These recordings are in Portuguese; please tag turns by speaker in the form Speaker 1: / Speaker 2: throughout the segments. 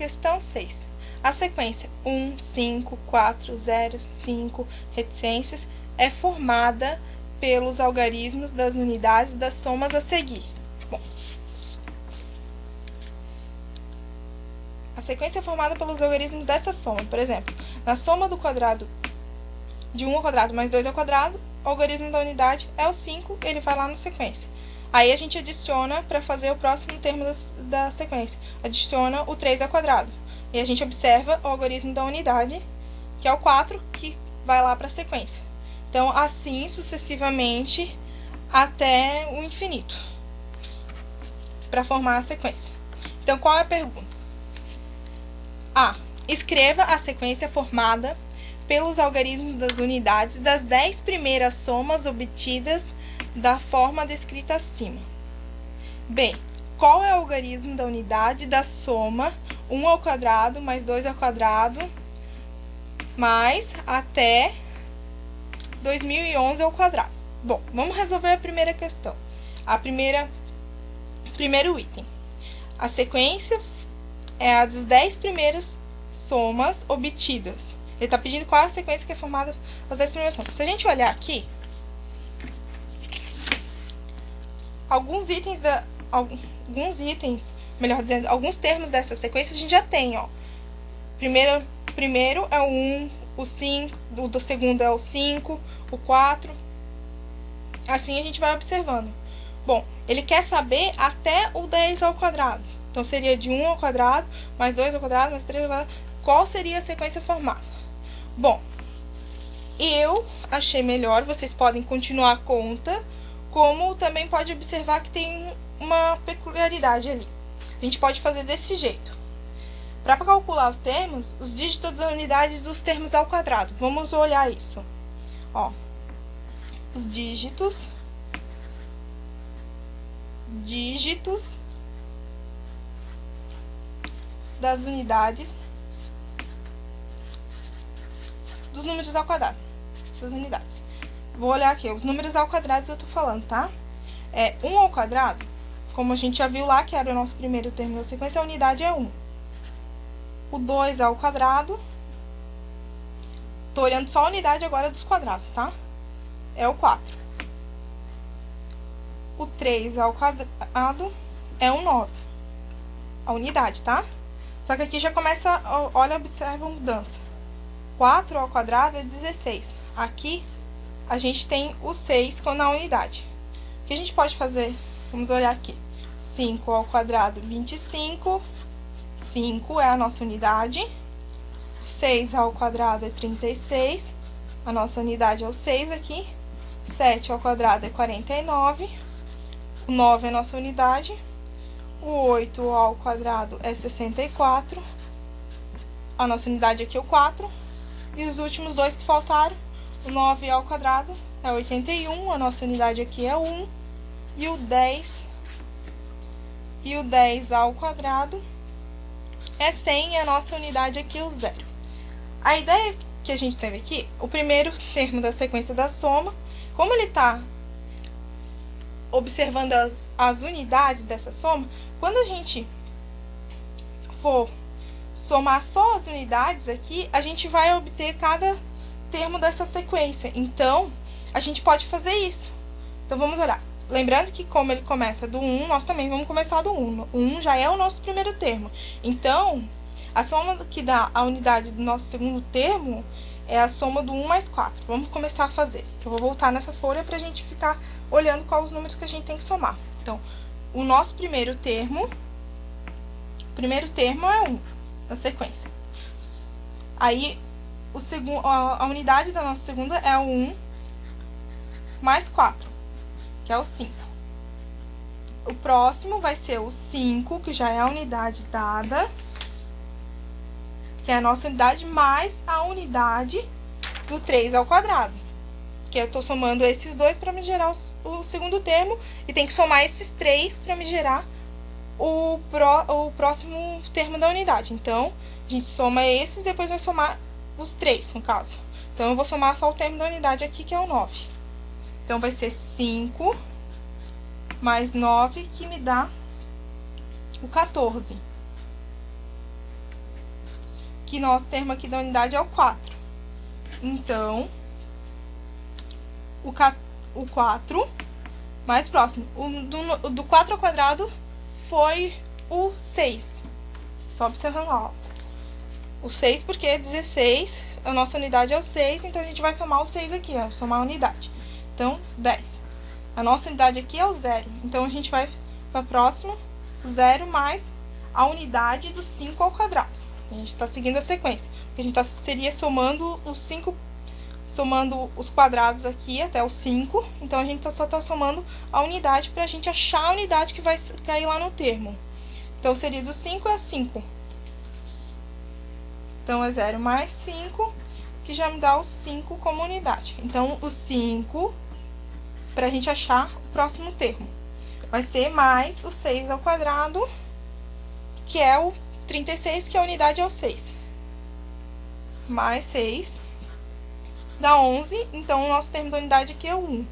Speaker 1: Questão 6. A sequência 1, 5, 4, 0, 5, reticências é formada pelos algarismos das unidades das somas a seguir. Bom, a sequência é formada pelos algarismos dessa soma. Por exemplo, na soma do quadrado de 1 ao quadrado mais 2 ao quadrado, o algarismo da unidade é o 5, ele vai lá na sequência. Aí a gente adiciona para fazer o próximo termo da sequência. Adiciona o 3 ao quadrado. E a gente observa o algarismo da unidade, que é o 4, que vai lá para a sequência. Então, assim sucessivamente até o infinito, para formar a sequência. Então, qual é a pergunta? A. Escreva a sequência formada pelos algarismos das unidades das 10 primeiras somas obtidas da forma descrita acima. B. Qual é o algarismo da unidade da soma 1 ao quadrado mais 2 ao quadrado mais até 2011 ao quadrado? Bom, vamos resolver a primeira questão. Primeiro item. A sequência é a das 10 primeiras somas obtidas. Ele está pedindo qual é a sequência que é formada das 10 primeiras somas. Se a gente olhar aqui, alguns termos dessa sequência a gente já tem, ó. Primeiro é o 1, o 5, do segundo é o 5, o 4. Assim a gente vai observando. Bom, ele quer saber até o 10 ao quadrado. Então, seria de 1 ao quadrado, mais 2 ao quadrado, mais 3 ao quadrado. Qual seria a sequência formada? Bom, eu achei melhor, vocês podem continuar a conta, como também pode observar que tem uma peculiaridade ali. A gente pode fazer desse jeito. Para calcular os termos, os dígitos das unidades dos termos ao quadrado. Vamos olhar isso. Ó, os dígitos das unidades dos números ao quadrado, das unidades. Vou olhar aqui, os números ao quadrado eu tô falando, tá? 1 ao quadrado, como a gente já viu lá, que era o nosso primeiro termo da sequência, a unidade é 1. O 2 ao quadrado, tô olhando só a unidade agora dos quadrados, tá? É o 4. O 3 ao quadrado é o 9. A unidade, tá? Só que aqui já começa, olha, observa a mudança. 4 ao quadrado é 16. Aqui, a gente tem o 6 na unidade. O que a gente pode fazer? Vamos olhar aqui. 5 ao quadrado, 25. 5 é a nossa unidade. 6 ao quadrado é 36. A nossa unidade é o 6 aqui. 7 ao quadrado é 49. O 9 é a nossa unidade. O 8 ao quadrado é 64. A nossa unidade aqui é o 4. E os últimos dois que faltaram, o 9 ao quadrado é 81. A nossa unidade aqui é 1. E o 10 ao quadrado é 100. E a nossa unidade aqui é o 0. A ideia que a gente teve aqui, o primeiro termo da sequência da soma, como ele está observando as unidades dessa soma, quando a gente for somar só as unidades aqui, a gente vai obter cada termo dessa sequência. Então, a gente pode fazer isso. Então, vamos olhar. Lembrando que como ele começa do 1, nós também vamos começar do 1. O 1 já é o nosso primeiro termo. Então, a soma que dá a unidade do nosso segundo termo é a soma do 1 mais 4. Vamos começar a fazer. Eu vou voltar nessa folha para a gente ficar olhando quais os números que a gente tem que somar. Então, o nosso primeiro termo é 1, na sequência. Aí, a unidade da nossa segunda é o 1 mais 4, que é o 5. O próximo vai ser o 5, que já é a unidade dada, que é a nossa unidade, mais a unidade do 3 ao quadrado. Que eu tô somando esses dois para me gerar o segundo termo, e tem que somar esses 3 para me gerar o próximo termo da unidade. Então, a gente soma esses, depois vai somar os 3, no caso. Então, eu vou somar só o termo da unidade aqui, que é o 9. Então, vai ser 5 mais 9, que me dá o 14. que nosso termo aqui da unidade é o 4. Então, o 4 mais próximo, do 4 ao quadrado foi o 6. Só observando lá, ó. O 6 porque 16, a nossa unidade é o 6, então a gente vai somar o 6 aqui, ó, somar a unidade. Então, 10. A nossa unidade aqui é o 0, então a gente vai para próximo, o 0 mais a unidade do 5 ao quadrado. A gente está seguindo a sequência, porque a gente seria somando os 5, somando os quadrados aqui até o 5, então a gente só está somando a unidade para a gente achar a unidade que vai cair lá no termo. Então, seria do 5 a 5. Então, é 0 mais 5, que já me dá o 5 como unidade. Então, o 5, para a gente achar o próximo termo, vai ser mais o 6 ao quadrado, que é o 36, que a unidade é o 6. Mais 6 dá 11, então o nosso termo da unidade aqui é o 1.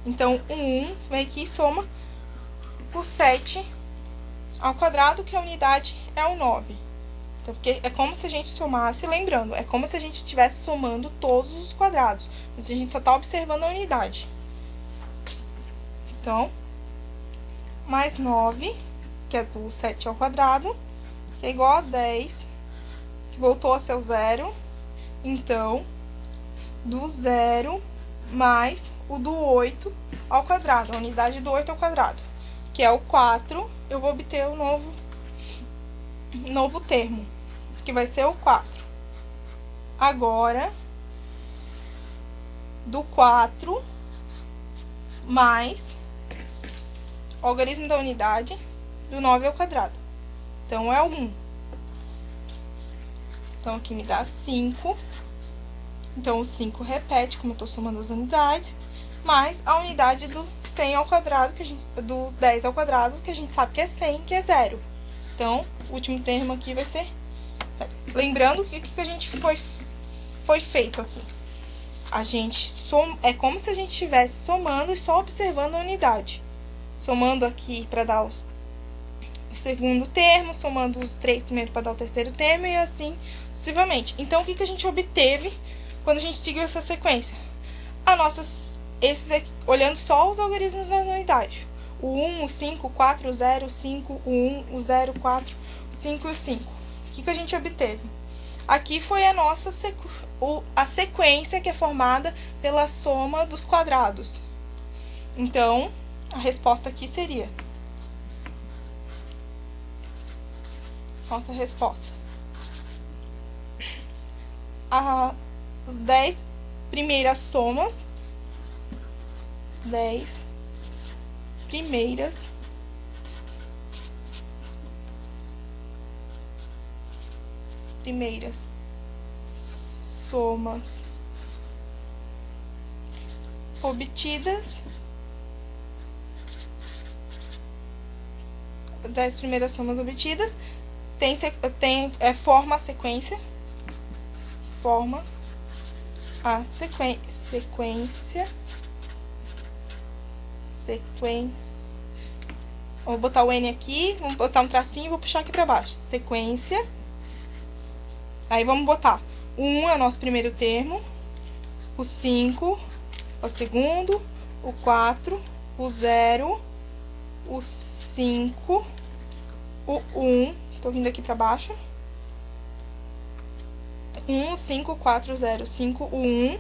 Speaker 1: Então, o 1 vem aqui e soma o 7 ao quadrado, que a unidade é o 9. Então, porque é como se a gente somasse, lembrando, é como se a gente estivesse somando todos os quadrados, mas a gente só está observando a unidade. Então, mais 9, que é do 7 ao quadrado, que é igual a 10, que voltou a ser o 0. Então, do 0 mais o do 8 ao quadrado, a unidade do 8 ao quadrado, que é o 4, eu vou obter o novo termo, que vai ser o 4. Agora, do 4 mais o algarismo da unidade do 9 ao quadrado. Então, é o 1. Então, aqui me dá 5. Então, o 5 repete, como eu estou somando as unidades, mais a unidade do 100 ao quadrado, do 10 ao quadrado, que a gente sabe que é 100, que é 0. Então, o último termo aqui vai ser... Lembrando que o que a gente foi feito aqui. A gente é como se a gente estivesse somando e só observando a unidade. Somando aqui para dar o segundo termo, somando os 3 primeiros para dar o terceiro termo e assim sucessivamente. Então, o que a gente obteve quando a gente seguiu essa sequência? Esses aqui, olhando só os algarismos da unidade. O 1, o 5, o 4, o 0, o 5, o 1, o 0, o 4, o 5 e o 5. O que a gente obteve? Aqui foi a nossa a sequência que é formada pela soma dos quadrados. Então, a resposta aqui seria... Nossa resposta. As 10 primeiras somas. 10 primeiras somas obtidas. 10 primeiras somas obtidas forma a sequência. Forma a sequência. Vou botar o N aqui, vamos botar um tracinho e vou puxar aqui pra baixo. Sequência. Aí vamos botar o 1 é o nosso primeiro termo, o 5 é o segundo, o 4, o 0, o 5, o 1, tô vindo aqui pra baixo. 1, 5, 4, 0, 5, o 1,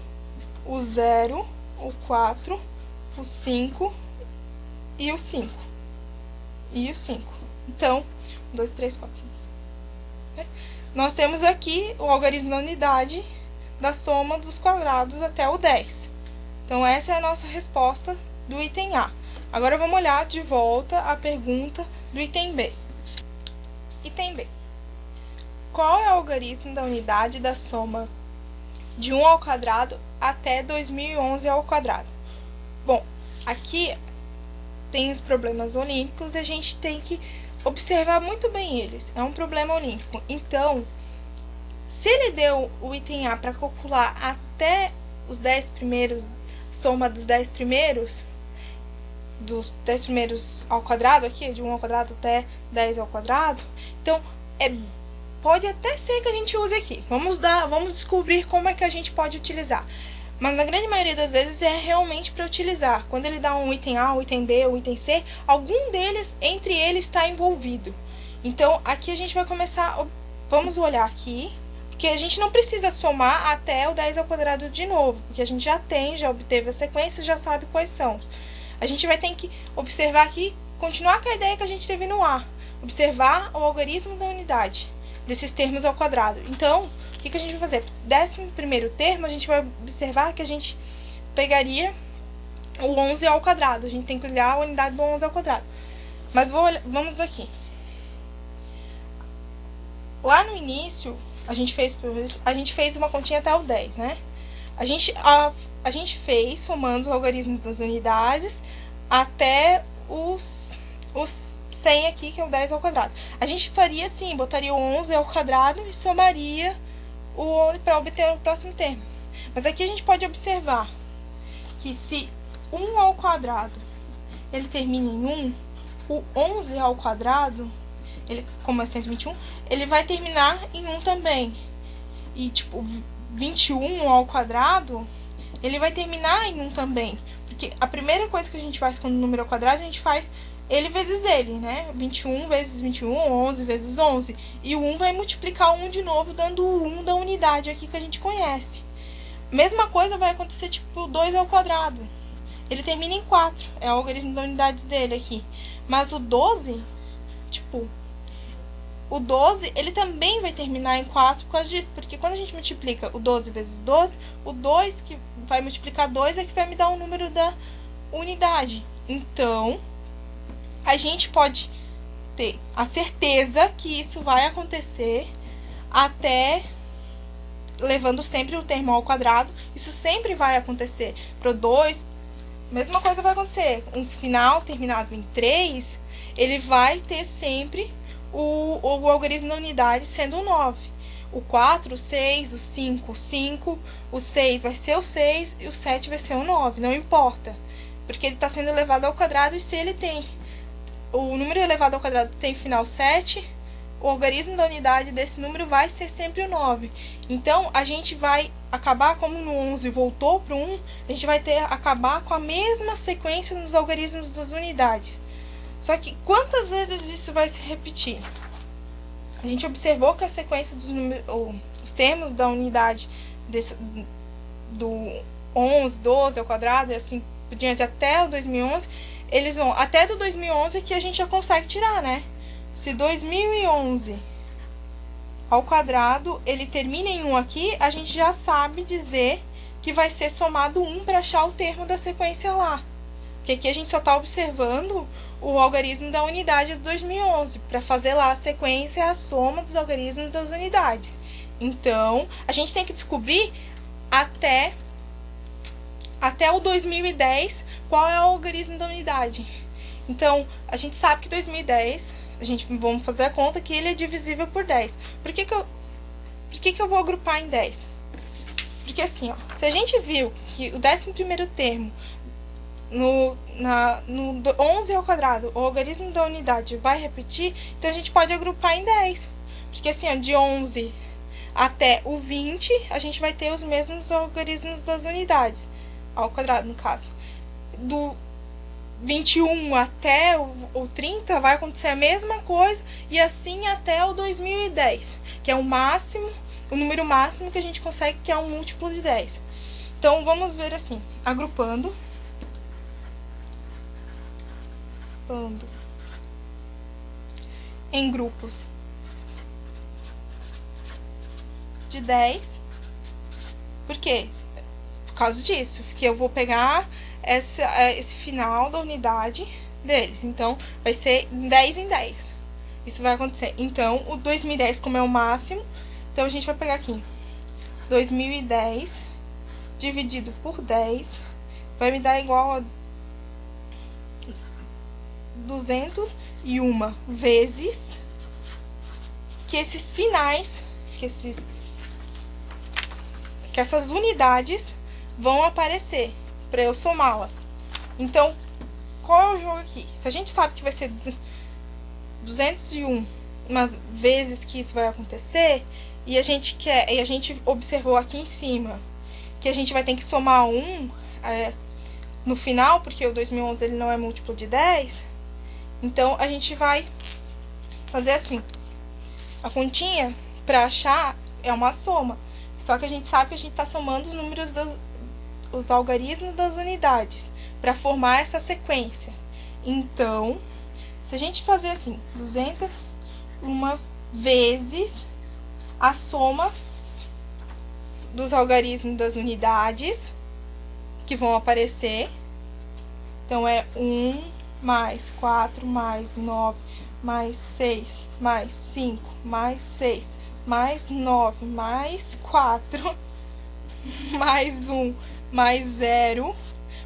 Speaker 1: o 0, o 4, o 5 e o 5. E o 5. Então, 1, 2, 3, 4, 5. Nós temos aqui o algarismo da unidade da soma dos quadrados até o 10. Então, essa é a nossa resposta do item A. Agora, vamos olhar de volta a pergunta do item B. Item B. Qual é o algarismo da unidade da soma de 1 ao quadrado até 2011 ao quadrado? Bom, aqui tem os problemas olímpicos e a gente tem que observar muito bem eles. É um problema olímpico. Então, se ele deu o item A para calcular até os 10 primeiros, soma dos 10 primeiros ao quadrado aqui, de 1 ao quadrado até 10 ao quadrado, então é pode até ser que a gente use aqui. Vamos descobrir como é que a gente pode utilizar. Mas na grande maioria das vezes é realmente para utilizar. Quando ele dá um item A, um item B, um item C, algum deles, entre eles, está envolvido. Então, aqui a gente vai começar, vamos olhar aqui, porque a gente não precisa somar até o 10 ao quadrado de novo, porque a gente já obteve a sequência, já sabe quais são. A gente vai ter que observar aqui, continuar com a ideia que a gente teve no A, observar o algarismo da unidade desses termos ao quadrado. Então, o que a gente vai fazer? 11º termo, a gente vai observar que a gente pegaria o 11 ao quadrado. A gente tem que olhar a unidade do 11 ao quadrado. Mas vamos aqui. Lá no início, a gente fez uma continha até o 10, né? A gente fez somando os algarismos das unidades até os 100 aqui, que é o 10 ao quadrado. A gente faria assim, botaria o 11 ao quadrado e somaria para obter o próximo termo. Mas aqui a gente pode observar que se 1 ao quadrado ele termina em 1, o 11 ao quadrado, como é 121, ele vai terminar em 1 também. E tipo, 21 ao quadrado, ele vai terminar em 1 também. Porque a primeira coisa que a gente faz quando o número é ao quadrado, a gente faz ele vezes ele, né? 21 vezes 21, 11 vezes 11. E o 1 vai multiplicar o 1 de novo, dando o 1 da unidade aqui que a gente conhece. Mesma coisa vai acontecer, tipo, 2 ao quadrado. Ele termina em 4, é o algarismo da unidade dele aqui. Mas o 12, tipo, o 12, ele também vai terminar em 4 por causa disso. Porque quando a gente multiplica o 12 vezes 12, o 2 que vai multiplicar 2 é que vai me dar o número da unidade. Então, a gente pode ter a certeza que isso vai acontecer até levando sempre o termo ao quadrado. Isso sempre vai acontecer. Para o 2, mesma coisa vai acontecer. Um final terminado em 3, ele vai ter sempre o algarismo da unidade sendo o 9. O 4, o 6, o 5, o 5, o 6 vai ser o 6 e o 7 vai ser o 9. Não importa, porque ele está sendo elevado ao quadrado e se ele tem o número elevado ao quadrado tem final 7, o algarismo da unidade desse número vai ser sempre o 9. Então, a gente vai acabar, como no 11 voltou para o 1, a gente vai acabar com a mesma sequência nos algarismos das unidades. Só que, quantas vezes isso vai se repetir? A gente observou que a sequência dos os termos da unidade do 11, 12 ao quadrado, e assim por diante, até o 2011, eles vão até do 2011 que a gente já consegue tirar, né? Se 2011 ao quadrado, ele termina em 1 aqui, a gente já sabe dizer que vai ser somado 1 para achar o termo da sequência lá. Porque aqui a gente só está observando o algarismo da unidade de 2011, para fazer lá a sequência, a soma dos algarismos das unidades. Então, a gente tem que descobrir até o 2010 qual é o algarismo da unidade. Então, a gente sabe que 2010, vamos fazer a conta que ele é divisível por 10. Por que eu vou agrupar em 10? Porque assim, ó, se a gente viu que o 11º termo no 11 ao quadrado, o algarismo da unidade vai repetir, então a gente pode agrupar em 10. Porque assim, ó, de 11 até o 20, a gente vai ter os mesmos algarismos das unidades, ao quadrado no caso. Do 21 até o 30 vai acontecer a mesma coisa, e assim até o 2010, que é o máximo, o número máximo que a gente consegue, que é um múltiplo de 10. Então, vamos ver assim, agrupando em grupos de 10. Por quê? Por causa disso, porque eu vou pegar esse final da unidade deles. Então, vai ser 10 em 10. Isso vai acontecer. Então, o 2010, como é o máximo, então a gente vai pegar aqui 2010 dividido por 10 vai me dar igual a 201 vezes que esses finais, que essas unidades vão aparecer para eu somá-las. Então, qual é o jogo aqui? Se a gente sabe que vai ser 201 umas vezes que isso vai acontecer, e a gente observou aqui em cima que a gente vai ter que somar 1 no final, porque o 2011 ele não é múltiplo de 10. Então a gente vai fazer assim, a continha para achar é uma soma, só que a gente sabe que a gente está somando os números os algarismos das unidades para formar essa sequência. Então, se a gente fazer assim, 201 vezes a soma dos algarismos das unidades que vão aparecer, então é 1 mais 4 mais 9 mais 6 mais 5 mais 6 mais 9 mais 4 mais 1 mais 0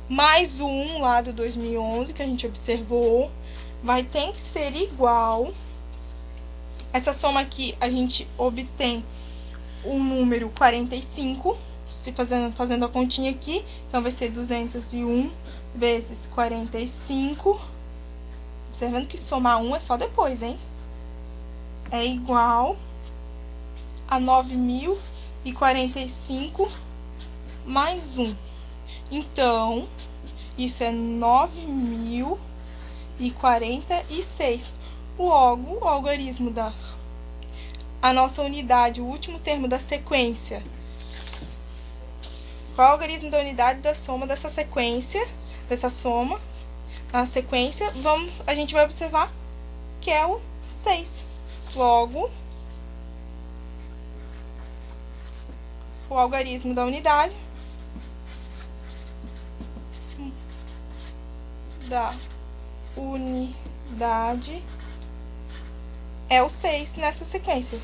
Speaker 1: mais o 1 lá do 2011 que a gente observou, vai ter que ser igual. Essa soma aqui a gente obtém o número 45, se fazendo a continha aqui, então vai ser 201 vezes 45, observando que somar 1 é só depois, hein? É igual a 9.045 mais 1. Então, isso é 9.046. Logo, o algarismo a nossa unidade, o último termo da sequência. Qual é o algarismo da unidade da soma dessa sequência, dessa soma? Na sequência, a gente vai observar que é o 6. Logo, o algarismo da unidade é o 6 nessa sequência.